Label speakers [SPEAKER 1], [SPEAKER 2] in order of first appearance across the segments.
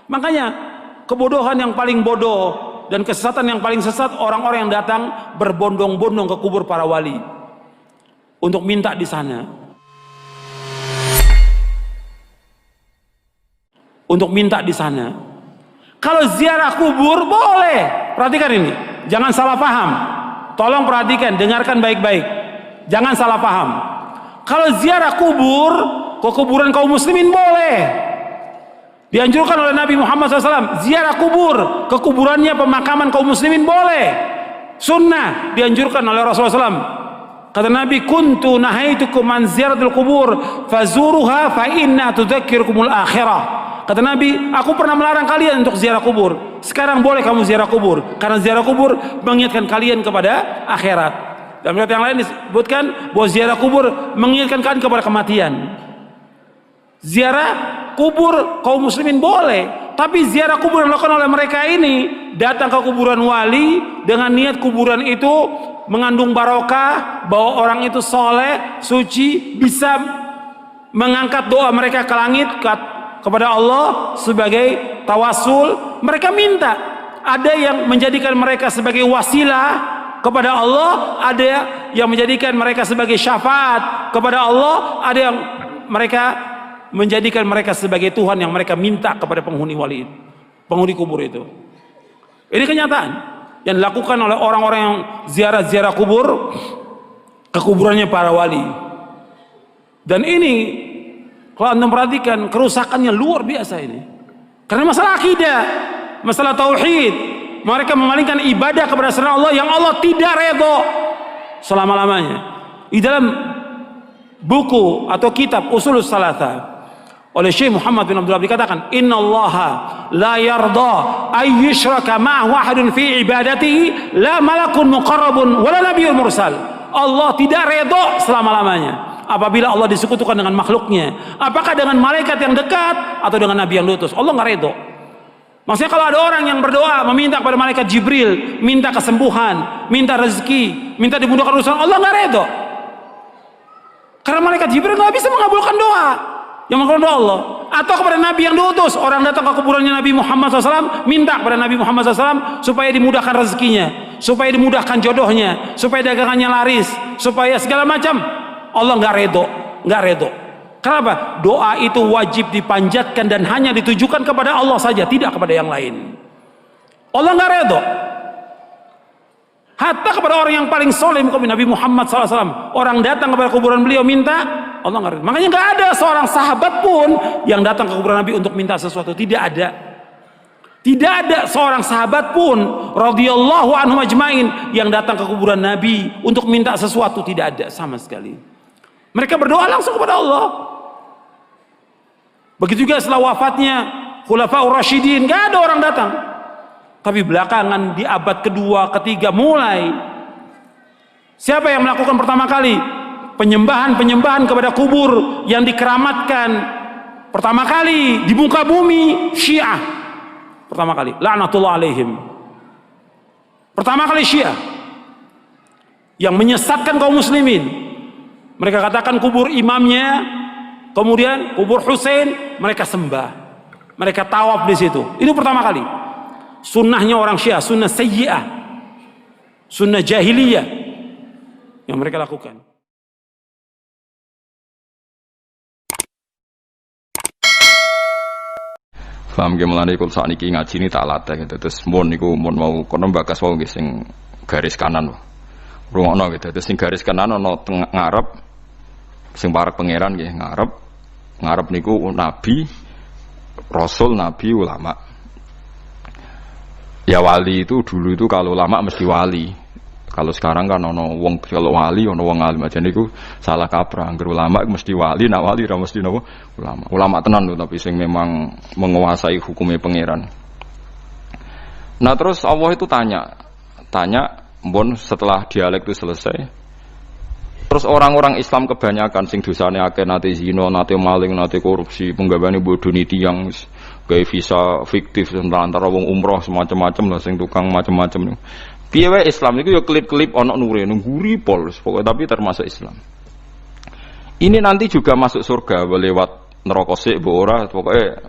[SPEAKER 1] Makanya kebodohan yang paling bodoh dan kesesatan yang paling sesat orang-orang yang datang berbondong-bondong ke kubur para wali untuk minta di sana. Untuk minta di sana. Kalau ziarah kubur boleh. Perhatikan ini, jangan salah paham. Tolong perhatikan, dengarkan baik-baik. Jangan salah paham. Kalau ziarah kubur ke kuburan kaum muslimin boleh. Dianjurkan oleh Nabi Muhammad SAW. Ziarah kubur ke kuburannya pemakaman kaum muslimin boleh. Sunnah dianjurkan oleh Rasulullah SAW. Kata Nabi, kuntu nahaitukum an ziyaratul kubur fazuruha fa inna tudzakirukumul akhirah. Kata Nabi, aku pernah melarang kalian untuk ziarah kubur. Sekarang boleh kamu ziarah kubur, karena ziarah kubur mengingatkan kalian kepada akhirat. Dalam riwayat yang lain disebutkan bahwa ziarah kubur mengingatkan kalian kepada kematian. Ziarah kubur kaum muslimin boleh, tapi ziarah kubur yang dilakukan oleh mereka ini, datang ke kuburan wali dengan niat kuburan itu mengandung barokah, bahwa orang itu soleh, suci, bisa mengangkat doa mereka ke langit, kepada Allah sebagai tawasul. Mereka minta, ada yang menjadikan mereka sebagai wasilah kepada Allah, ada yang menjadikan mereka sebagai syafaat kepada Allah, ada yang mereka menjadikan mereka sebagai Tuhan yang mereka minta kepada penghuni wali, penghuni kubur itu. Ini kenyataan yang dilakukan oleh orang-orang yang ziarah-ziarah kubur ke kuburannya para wali. Dan ini kalau anda perhatikan, kerusakannya luar biasa ini. Karena masalah akidah, masalah tauhid, mereka memalingkan ibadah kepada selain Allah yang Allah tidak redha selama-lamanya. Di dalam buku atau kitab Ushulus Tsalatsa oleh Syekh Muhammad bin Abdul Wahhab dikatakan, innallaha la yarda ay yushraka ma'ahu ahadun fi ibadatihi la malakun muqarrabun wala nabiyyun mursal. Allah tidak redha selama-lamanya apabila Allah disekutukan dengan makhluknya, apakah dengan malaikat yang dekat atau dengan nabi yang diutus. Allah nggak redho. Maksudnya kalau ada orang yang berdoa meminta kepada malaikat Jibril, minta kesembuhan, minta rezeki, minta dimudahkan urusan, Allah nggak redho. Karena malaikat Jibril nggak bisa mengabulkan doa yang mengabulkan doa Allah. Atau kepada nabi yang diutus, orang datang ke kuburannya Nabi Muhammad SAW, minta kepada Nabi Muhammad SAW supaya dimudahkan rezekinya, supaya dimudahkan jodohnya, supaya dagangannya laris, supaya segala macam. Allah nggak redho, nggak redho. Kenapa? Doa itu wajib dipanjatkan dan hanya ditujukan kepada Allah saja, tidak kepada yang lain. Allah nggak redho. Hatta kepada orang yang paling soleh, Nabi Muhammad SAW, orang datang kepada kuburan beliau minta, Allah nggak redho. Makanya nggak ada seorang sahabat pun yang datang ke kuburan Nabi untuk minta sesuatu, tidak ada. Tidak ada seorang sahabat pun radhiyallahu anhum ajmain yang datang ke kuburan Nabi untuk minta sesuatu, tidak ada sama sekali. Mereka berdoa langsung kepada Allah. Begitu juga setelah wafatnya Khulafaur Rasyidin, gak ada orang datang. Tapi belakangan di abad kedua, ketiga mulai, siapa yang melakukan pertama kali penyembahan kepada kubur yang dikeramatkan pertama kali di muka bumi? Syiah. Pertama kali, laknatullah alaihim. Pertama kali Syiah yang menyesatkan kaum muslimin. Mereka katakan kubur imamnya, kemudian kubur Husain mereka sembah, mereka tawaf di situ. Itu pertama kali. Sunnahnya orang Syiah, sunnah sayyi'ah, sunnah jahiliyah yang mereka lakukan.
[SPEAKER 2] Paham ge mulane kul sakniki ngaji ni tak latih gitu. Terus mun niku mun mau kono bakas wae sing garis kanan. Rungokno gitu. Terus sing garis kanan ana teng ngarep sing parek pangeran nggih ngarep niku nabi, rasul, nabi, ulama. Ya wali itu dulu itu kalau ulama mesti wali. Kalau sekarang kan ono wong kalau wali ono wong alim aja niku salah kaprah. Angger ulama mesti wali, nak wali ra mesti napa ulama. Ulama tenan lho tapi sing memang menguasai hukumnya pangeran. Nah terus Allah itu tanya mbon setelah dialek itu selesai. Terus orang-orang Islam kebanyakan sing dosane akeh, nate zina, nate maling, nate korupsi, penggaweane bodoni tiyang gawe visa fiktif antara wong umroh semacam-macam lah sing tukang macam-macam. Piye wae Islam itu ya klip-klip ana nure ngguri pol pokoknya tapi termasuk Islam. Ini nanti juga masuk surga lewat neraka sik mbok ora pokoknya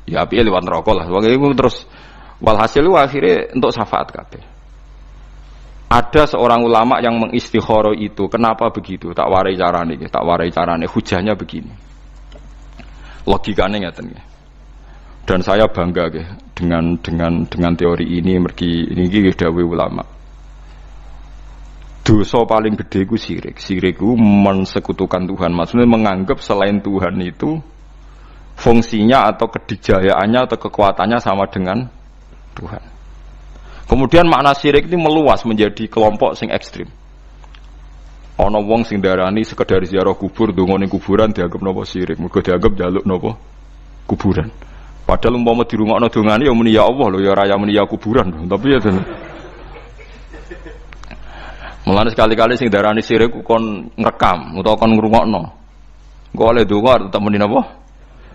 [SPEAKER 2] Ya piye liwat neraka lah. Wong iku terus walhasil akhirnya untuk syafaat kabeh. Ada seorang ulama yang mengistikharah itu. Kenapa begitu? Tak warai carane. Hujahnya begini. Logikane ngeten nggih. Dan saya bangga nggih dengan teori ini mergi niki dawuh ulama. Dosa paling gede ku syirik. Syirik ku mensekutukan Tuhan. Maksudnya menganggap selain Tuhan itu fungsinya atau kedijayaannya atau kekuatannya sama dengan Tuhan. Kemudian makna syirik ini meluas menjadi kelompok sing ekstrim. Ana wong sing darani sekedar ziarah kubur, ndonga ning kuburan dianggap napa syirik. Mergo dianggap njaluk napa kuburan. Padahal umpama dirungokno dongane ya muni ya Allah lho ya raya muni ya kuburan. Tapi ya mulane sekali-kali sing darani syirik kon ngrekam utawa kon ngrungokno. Engko oleh donga tetep muni napa?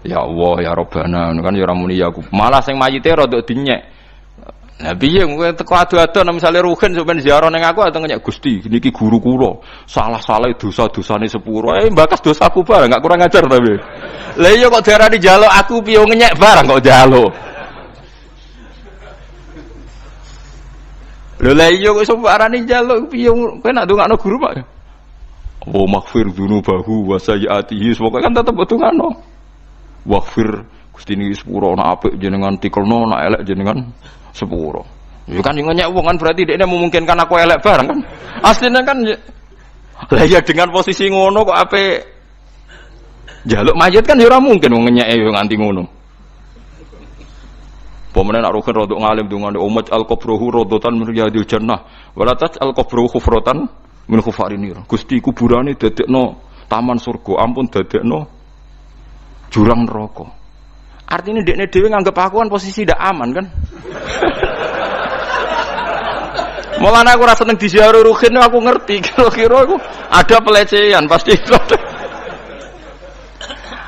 [SPEAKER 2] Ya Allah ya Rabbana kan ya ora muni ya aku. Malah sing mayite rada dinyek. Nah piye kowe teko adu-adu nek misale ruhin sampeyan ziarah ning aku atau nyek Gusti niki guru kula. Salah-salah dosa-dosane sepuro. Bakas dosaku barang enggak kurang ajar tapi. Lah iya kok diarani njaluk aku piye ngenyek barang kok njaluk. Lha lha iya kok iso arani njaluk piye kowe nak ndongakno guru Pak. Oh maghfir dzunubahu wa sayyiatihi pokoke kan tetep ndongakno. Waghfir Gusti niki sepuro ana apik jenengan tikelno ana elek jenengan sepuro. Ya kan nyek wong kan berarti dekne memungkinkan aku elek bareng kan. Aslinya kan lah ya dengan posisi ngono kok apik njaluk mayit kan ya ora mungkin wong nyeke yo nganti ngono. Pemene nak rukun rodok ngalim dungane umat al-qabruhu rodotan min riyadil jannah wala al-qabruhu khufratan min khufarinir. Gusti kuburane dadekno taman surga, ampun dadekno jurang neraka. Artinya dekne dhewe nganggep aku kan posisi ndak aman kan. Mulane aku ora seneng diziarah ruhin aku ngerti kira-kira aku ada pelecehan pasti.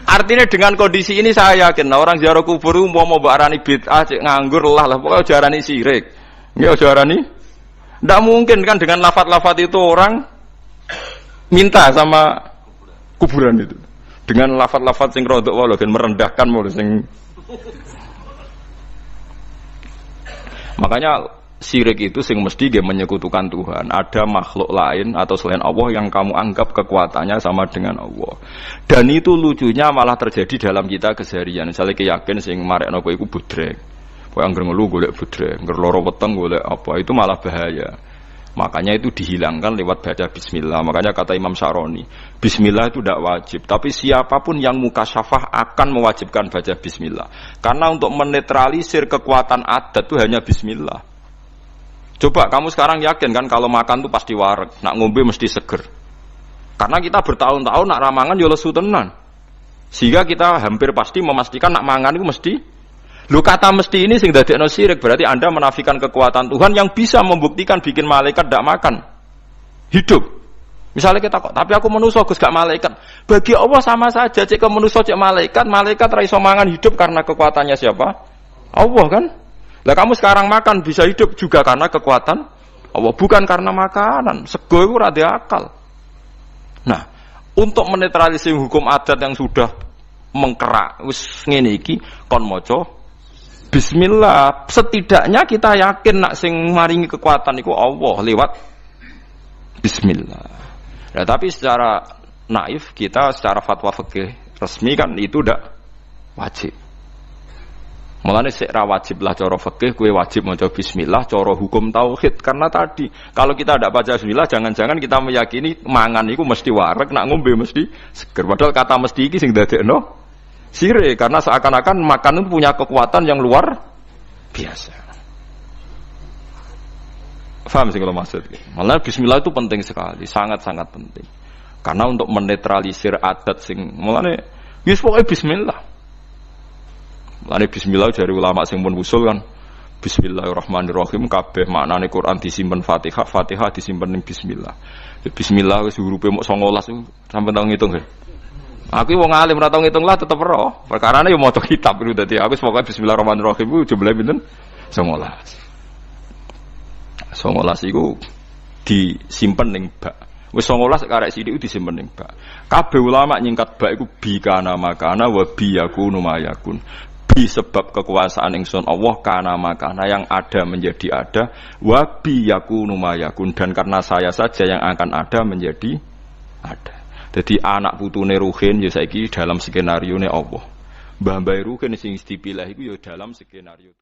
[SPEAKER 2] Artinya dengan kondisi ini saya yakin orang ziarah kubur mau barani bid'ah cek nganggur lah pokoknya jarani syirik. Nggih jarani. Ndak mungkin kan dengan lafaz-lafaz itu orang minta sama kuburan itu. Dengan lafaz-lafaz sing rodok wae dan merendahkan mulu sing. Makanya syirik itu sing mesti dia menyekutukan Tuhan. Ada makhluk lain atau selain Allah yang kamu anggap kekuatannya sama dengan Allah. Dan itu lucunya malah terjadi dalam kita keseharian. Misalnya keyakin sing marekno kowe iku budrek. Kowe anggere ngelu golek budrek, anggere lara weteng golek apa, itu malah bahaya. Makanya itu dihilangkan lewat baca bismillah. Makanya kata Imam Syaroni, bismillah itu tidak wajib. Tapi siapapun yang mukasyafah akan mewajibkan baca bismillah. Karena untuk menetralisir kekuatan adat itu hanya bismillah. Coba kamu sekarang yakin kan kalau makan tuh pasti wareg, nak ngombe mesti seger. Karena kita bertahun-tahun nak ramangan yo lesu tenan. Sehingga kita hampir pasti memastikan nak mangan itu mesti. Lu kata mesti ini sing dadekno syirik berarti Anda menafikan kekuatan Tuhan yang bisa membuktikan bikin malaikat tidak makan. Hidup. Misalnya kita kok, tapi aku manusia Gus gak malaikat. Bagi Allah sama saja cek ke manusia cek malaikat ra iso mangan hidup karena kekuatannya siapa? Allah kan? Lah kamu sekarang makan bisa hidup juga karena kekuatan Allah, bukan karena makanan. Sego itu ora akal. Nah, untuk menetralisir hukum adat yang sudah mengkerak wis ngene iki kon maca bismillah. Setidaknya kita yakin nak sing maringi kekuatan iku Allah lewat bismillah. Nah, tapi secara naif kita secara fatwa fikih resmi kan itu ndak wajib. Mulane sik ra wajib lah cara fikih kowe wajib maca bismillah cara hukum tauhid karena tadi kalau kita ndak baca bismillah jangan-jangan kita meyakini mangan iku mesti wareg nak ngombe mesti seger padahal kata mesti iki sing dadekno syirik karena seakan-akan makan itu punya kekuatan yang luar biasa. Paham sih kalau maksud? Malah bismillah itu penting sekali, sangat-sangat penting. Karena untuk menetralisir adat sing mulane wis pokoke bismillah. Mulane bismillah dari ulama sing pun usul kan bismillahirrahmanirrahim kabeh maknane Quran disimpen Fatihah, Fatihah disimpen ning bismillah. Bismillah wis hurufe mok 19 sampeyan tau ngitung ya. Aku wong alim ora tau ngitung lah tetep ero. Perkarane yo maca kitab itu dadi aku pokoke bismillahirrahmanirrahim ku jumlahe pinten? 19. 19 iku disimpen ning bak. Wis 19 karek sithik disimpen ning bak. Kabeh ulama nyingkat bak iku bi kana makana wa bi yakunu mayakun. bi sebab kekuasaan ingsun Allah kana makana yang ada menjadi ada, wa bi yakunu mayakun dan karena saya saja yang akan ada menjadi ada. Jadi anak putune Ruhin ya saiki dalam skenario ne Allah. Mbah-mbah Ruhin sing dipilih iku ya dalam skenario